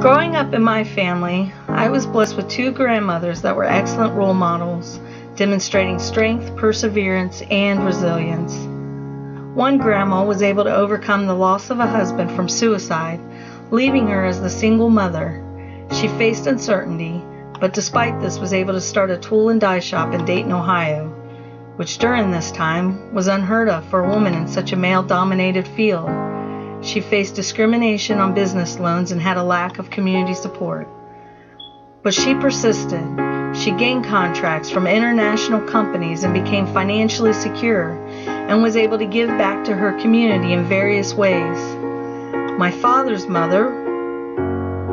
Growing up in my family, I was blessed with two grandmothers that were excellent role models, demonstrating strength, perseverance, and resilience. One grandma was able to overcome the loss of a husband from suicide, leaving her as the single mother. She faced uncertainty, but despite this was able to start a tool and die shop in Dayton, Ohio, which during this time was unheard of for a woman in such a male-dominated field. She faced discrimination on business loans and had a lack of community support. But she persisted. She gained contracts from international companies and became financially secure and was able to give back to her community in various ways. My father's mother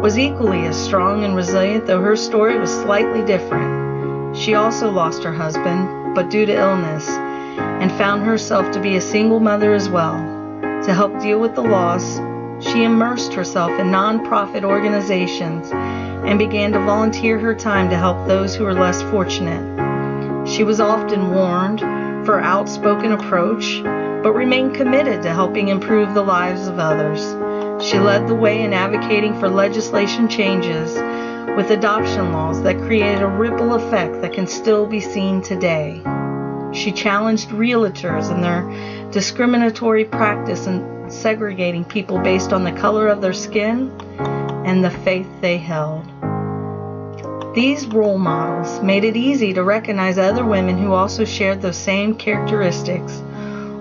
was equally as strong and resilient, though her story was slightly different. She also lost her husband, but due to illness, and found herself to be a single mother as well. To help deal with the loss, she immersed herself in nonprofit organizations and began to volunteer her time to help those who were less fortunate. She was often warned for her outspoken approach, but remained committed to helping improve the lives of others. She led the way in advocating for legislation changes with adoption laws that created a ripple effect that can still be seen today. She challenged realtors in their discriminatory practice in segregating people based on the color of their skin and the faith they held. These role models made it easy to recognize other women who also shared those same characteristics,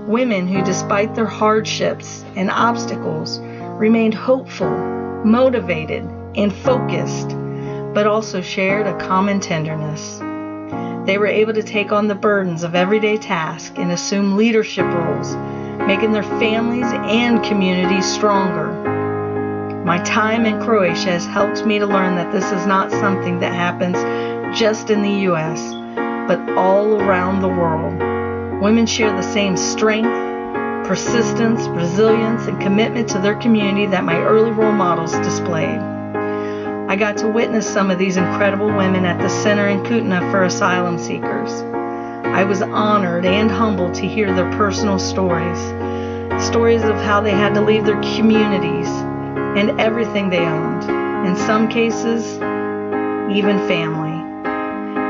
women who, despite their hardships and obstacles, remained hopeful, motivated, and focused, but also shared a common tenderness. They were able to take on the burdens of everyday tasks and assume leadership roles, making their families and communities stronger. My time in Croatia has helped me to learn that this is not something that happens just in the U.S., but all around the world. Women share the same strength, persistence, resilience, and commitment to their community that my early role models displayed. I got to witness some of these incredible women at the Center in Kutna for Asylum Seekers. I was honored and humbled to hear their personal stories of how they had to leave their communities and everything they owned, in some cases, even family.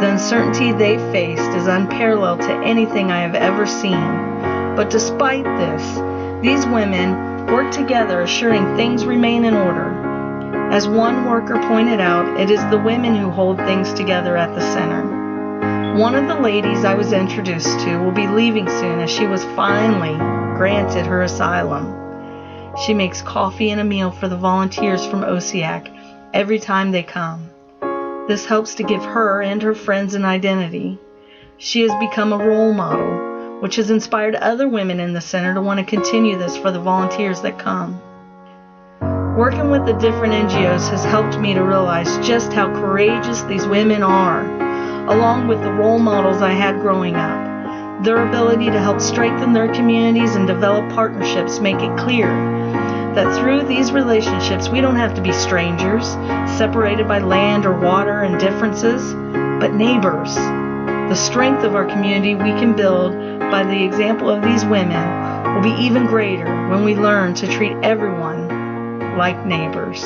The uncertainty they faced is unparalleled to anything I have ever seen. But despite this, these women work together, assuring things remain in order. As one worker pointed out, it is the women who hold things together at the center. One of the ladies I was introduced to will be leaving soon, as she was finally granted her asylum. She makes coffee and a meal for the volunteers from OSEAC every time they come. This helps to give her and her friends an identity. She has become a role model, which has inspired other women in the center to want to continue this for the volunteers that come. Working with the different NGOs has helped me to realize just how courageous these women are, along with the role models I had growing up. Their ability to help strengthen their communities and develop partnerships make it clear that through these relationships we don't have to be strangers, separated by land or water and differences, but neighbors. The strength of our community we can build by the example of these women will be even greater when we learn to treat everyone like neighbors.